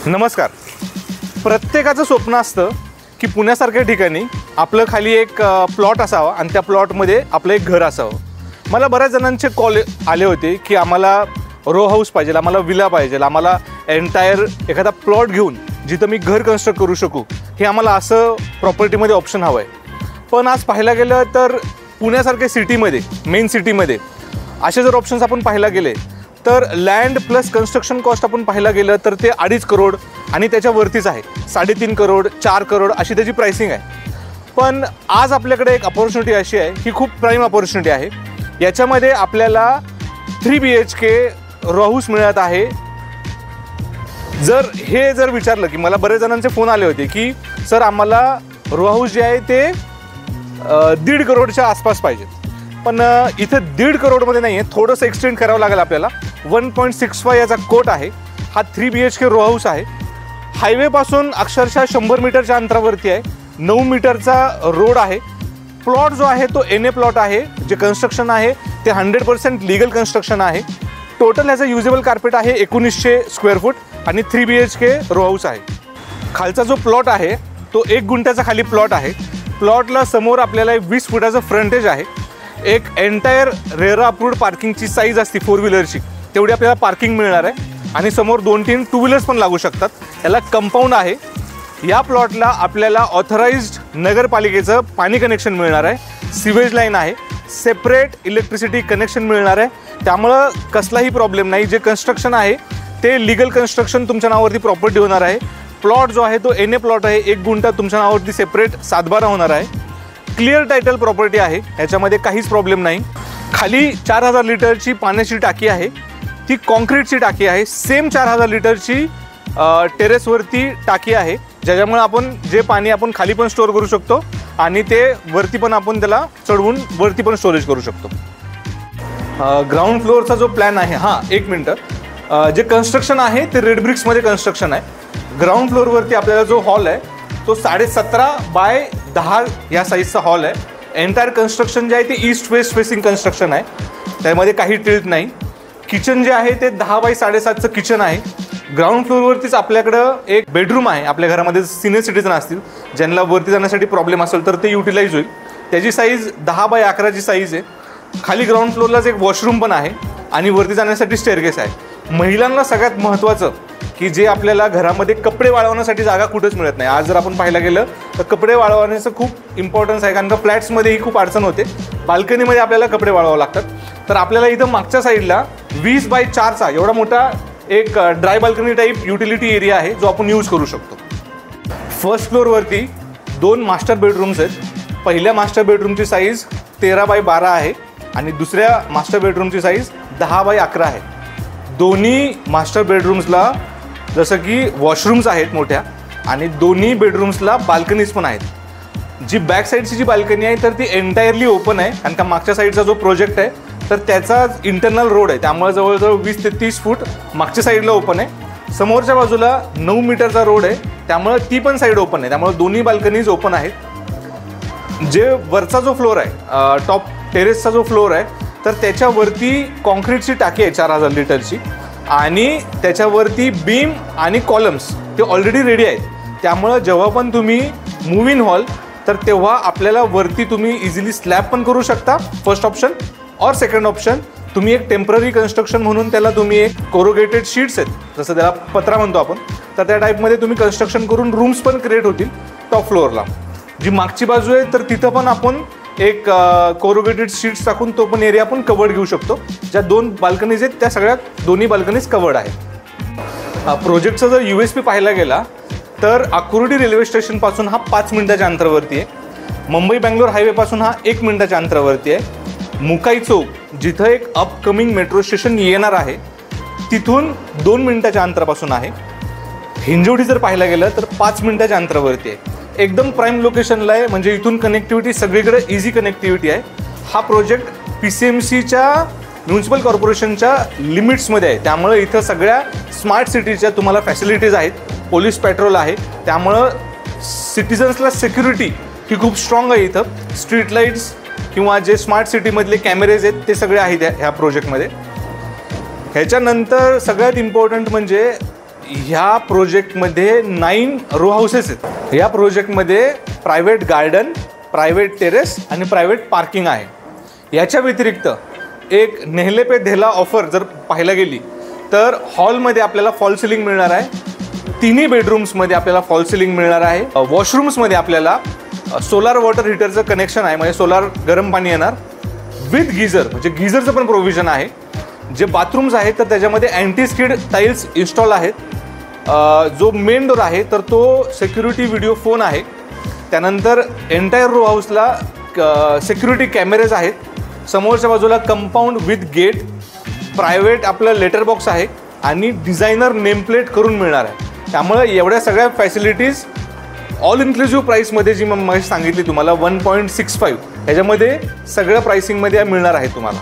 नमस्कार. प्रत्येकाचं स्वप्न असतं की पुण्यासारख्या ठिकाणी आपलं खाली एक प्लॉट असावा आणि त्या प्लॉटमध्ये आपलं एक घर असावं. मला बऱ्याच जणांचे कॉल आले होते की आम्हाला रो हाऊस पाहिजे, आम्हाला विला पाहिजे, आम्हाला एंटायर एखादा प्लॉट घेऊन जिथं मी घर कन्स्ट्रक्ट करू शकू, हे आम्हाला असं प्रॉपर्टीमध्ये ऑप्शन हवं आहे. पण आज पाहायला गेलं तर पुण्यासारख्या सिटीमध्ये, मेन सिटीमध्ये असे जर ऑप्शन्स आपण पाहायला गेले तर लँड प्लस कन्स्ट्रक्शन कॉस्ट आपण पाहायला गेलं तर ते 2.5 करोड आणि त्याच्यावरतीच आहे. 3.5 करोड 4 करोड अशी त्याची प्राइसिंग आहे. पण आज आपल्याकडे एक अपॉर्च्युनिटी अशी आहे ही खूप प्राईम अपॉर्च्युनिटी आहे. याच्यामध्ये आपल्याला 3 BHK रो हाऊस मिळत आहे. जर विचारलं की मला बरेच जणांचे फोन आले होते की सर आम्हाला रो हाऊस जे आहे ते 1.5 करोडच्या आसपास पाहिजे. पण इथं 1.5 करोडमध्ये नाही आहे, थोडंसं एक्सटेंड करावं लागेल आपल्याला. 1.65 याचा कोट आहे. हा 3 BHK रो हाऊस आहे. हायवेपासून अक्षरशः 100 मीटरच्या अंतरावरती आहे. 9 मीटरचा रोड आहे. प्लॉट जो आहे तो NA प्लॉट आहे. जे कन्स्ट्रक्शन आहे ते 100% लीगल कन्स्ट्रक्शन आहे. टोटल ह्याचा युजेबल कार्पेट आहे 1900 स्क्वेअर फूट आणि 3 BHK रो हाऊस आहे. खालचा जो प्लॉट आहे तो 1 गुंठ्याचा खाली प्लॉट आहे. प्लॉटला समोर आपल्याला 20 फुटाचं फ्रंटेज आहे. एक एंटायर रेरा अप्रूव्ड पार्किंगची साईज असते 4 व्हीलरची, तेवढी आपल्याला पार्किंग मिळणार आहे. आणि समोर 2-3 टू व्हीलर्स पण लागू शकतात. याला कंपाऊंड आहे. या प्लॉटला आपल्याला ऑथराइज्ड नगरपालिकेचं पाणी कनेक्शन मिळणार आहे. सिवेज लाईन आहे. सेपरेट इलेक्ट्रिसिटी कनेक्शन मिळणार आहे. त्यामुळं कसलाही प्रॉब्लेम नाही. जे कन्स्ट्रक्शन आहे ते लीगल कन्स्ट्रक्शन तुमच्या नावावरती प्रॉपर्टी होणार आहे. प्लॉट जो आहे तो NA प्लॉट आहे. 1 गुंठा तुमच्या नावावरती सेपरेट 7/12 होणार आहे. क्लिअर टायटल प्रॉपर्टी आहे. याच्यामध्ये काहीच प्रॉब्लेम नाही. खाली 4000 लिटरची पाण्याची टाकी आहे. ती कॉन्क्रीटची टाकी आहे. सेम 4000 लिटरची टेरेसवरती टाकी आहे, ज्याच्यामुळे आपण जे पाणी आपण खाली पण स्टोअर करू शकतो आणि ते वरती पण आपण त्याला चढवून वरती पण स्टोरेज करू शकतो. ग्राउंड फ्लोअरचा जो प्लॅन आहे, एक मिनटं, जे कन्स्ट्रक्शन आहे ते रेड ब्रिक्समध्ये कन्स्ट्रक्शन आहे. ग्राउंड फ्लोअरवरती आपल्याला जो हॉल आहे तो 17.5 बाय 10 या साईजचा हॉल आहे. एंटायर कन्स्ट्रक्शन जे आहे ते ईस्ट वेस्ट फेसिंग कन्स्ट्रक्शन आहे. त्यामध्ये काही टिल्ट नाही. किचन जे आहे ते 10 बाय 7.5चं किचन आहे. ग्राउंड फ्लोअरवरतीच आपल्याकडं एक बेडरूम आहे. आपल्या घरामध्ये सिनियर सिटीजन असतील ज्यांना वरती जाण्यासाठी प्रॉब्लेम असेल तर ते युटिलाइज होईल. त्याची साईज 10 बाय 11ची साईज आहे. खाली ग्राउंड फ्लोअरलाच एक वॉशरूम पण आहे आणि वरती जाण्यासाठी स्टेअरकेस आहे. महिलांना सगळ्यात महत्त्वाचं की जे आपल्याला घरामध्ये कपडे वाळवण्यासाठी जागा कुठंच मिळत नाही. आज जर आपण पाहायला गेलं तर कपडे वाळवण्याचं खूप इम्पॉर्टन्स आहे, कारण का फ्लॅट्समध्येही खूप अडचण होते. बाल्कनीमध्ये आपल्याला कपडे वाळवावं लागतात. तर आपल्याला इथं मागच्या साईडला 20 बाय 4चा एवढा मोठा एक dry balcony type utility area आहे जो आपण यूज करू शकतो. फर्स्ट फ्लोअरवरती 2 मास्टर बेडरूम्स आहेत. पहिल्या मास्टर बेडरूमची साईज 13 बाय 12 आहे आणि दुसऱ्या मास्टर बेडरूमची साईज 10 बाय 11 आहे. दोन्ही मास्टर बेडरूम्सला जसं की वॉशरूम्स आहेत मोठ्या आणि दोन्ही बेडरूम्सला बाल्कनीज पण आहेत. जी बॅक साईडची जी बाल्कनी आहे तर ती एंटायरली ओपन आहे, कारण का मागच्या साईडचा जो प्रोजेक्ट आहे तर त्याचा इंटरनल रोड आहे, त्यामुळे जवळजवळ 20 ते 30 फूट मागच्या साईडला ओपन आहे. समोरच्या बाजूला 9 मीटरचा रोड आहे, त्यामुळे ती पण साईड ओपन आहे. त्यामुळे दोन्ही बाल्कनीज ओपन आहेत. जे वरचा जो फ्लोअर आहे, टॉप टेरेसचा जो फ्लोअर आहे तर त्याच्यावरती कॉन्क्रीटची टाकी आहे 4000 लिटरची आणि त्याच्यावरती बीम आणि कॉलम्स ते ऑलरेडी रेडी आहेत. त्यामुळं जेव्हा पण तुम्ही मूव इन हॉल तर तेव्हा आपल्याला वरती तुम्ही इझिली स्लॅब पण करू शकता, फर्स्ट ऑप्शन. और सेकंड ऑप्शन तुम्ही एक टेम्पररी कन्स्ट्रक्शन म्हणून त्याला तुम्ही एक कोरोगेटेड शीट्स आहेत, जसं त्याला पत्रा म्हणतो आपण, तर त्या टाईपमध्ये तुम्ही कन्स्ट्रक्शन करून रूम्स पण क्रिएट होतील टॉप फ्लोअरला. जी मागची बाजू आहे तर तिथं पण आपण एक कोरोगेटेड शीट्स टाकून तो पण एरिया आपण कवर्ड घेऊ शकतो. ज्या 2 बाल्कनीज आहेत त्या सगळ्यात दोन्ही बाल्कनीज कवर्ड आहेत. प्रोजेक्टचा जर USP पाहायला गेला तर आकुर्डी रेल्वे स्टेशनपासून हा 5 मिनिटाच्या अंतरावरती आहे. मुंबई बेंगलोर हायवेपासून हा 1 मिनिटाच्या अंतरावरती आहे. मुकाई चौक जिथं एक अपकमिंग मेट्रो स्टेशन येणार आहे तिथून 2 मिनिटाच्या अंतरापासून आहे. हिंजवडी जर पाहायला गेलं तर 5 मिनिटाच्या अंतरावरती आहे. एकदम प्राईम लोकेशनला आहे, म्हणजे इथून कनेक्टिव्हिटी सगळीकडे इझी कनेक्टिव्हिटी आहे. हा प्रोजेक्ट PCMCच्या म्युन्सिपल कॉर्पोरेशनच्या लिमिट्समध्ये आहे, त्यामुळे इथं सगळ्या स्मार्ट सिटीच्या तुम्हाला फॅसिलिटीज आहेत. पोलीस पेट्रोल आहे, त्यामुळं सिटिझन्सला सिक्युरिटी ही खूप स्ट्रॉंग आहे. इथं स्ट्रीट लाईट्स किंवा जे स्मार्ट सिटीमधले कॅमेरेज आहेत ते सगळे आहेत ह्या प्रोजेक्टमध्ये. ह्याच्यानंतर सगळ्यात इम्पॉर्टंट म्हणजे ह्या प्रोजेक्टमध्ये 9 रो हाऊसेस आहेत. या प्रोजेक्टमध्ये प्रायव्हेट गार्डन, प्रायव्हेट टेरेस आणि प्रायव्हेट पार्किंग आहे. याच्या व्यतिरिक्त एक नेहले पे धेला ऑफर जर पाहायला गेली तर हॉलमध्ये आपल्याला फॉल सिलिंग मिळणार आहे. तिन्ही बेडरूम्समध्ये आपल्याला फॉल सिलिंग मिळणार आहे. वॉशरूम्समध्ये आपल्याला सोलार वॉटर हीटरचं कनेक्शन आहे, म्हणजे सोलार गरम पाणी येणार विथ गिझर, म्हणजे गिझरचं पण प्रोव्हिजन आहे. जे बाथरूम्स आहेत तर त्याच्यामध्ये अँटी स्किड टाईल्स इन्स्टॉल आहेत. जो मेन डोर आहे तर तो सिक्युरिटी व्हिडिओ फोन आहे. त्यानंतर एंटायर रो हाऊसला सिक्युरिटी कॅमेरेज आहेत. समोरच्या बाजूला कंपाऊंड विथ गेट, प्रायव्हेट आपलं लेटर बॉक्स आहे आणि डिझायनर नेमप्लेट करून मिळणार आहे. त्यामुळे एवढ्या सगळ्या फॅसिलिटीज ऑल इन्क्लुझिव्ह प्राईसमध्ये जी मग सांगितली तुम्हाला 1.65 ह्याच्यामध्ये सगळ्या प्राइसिंगमध्ये मिळणार आहे तुम्हाला.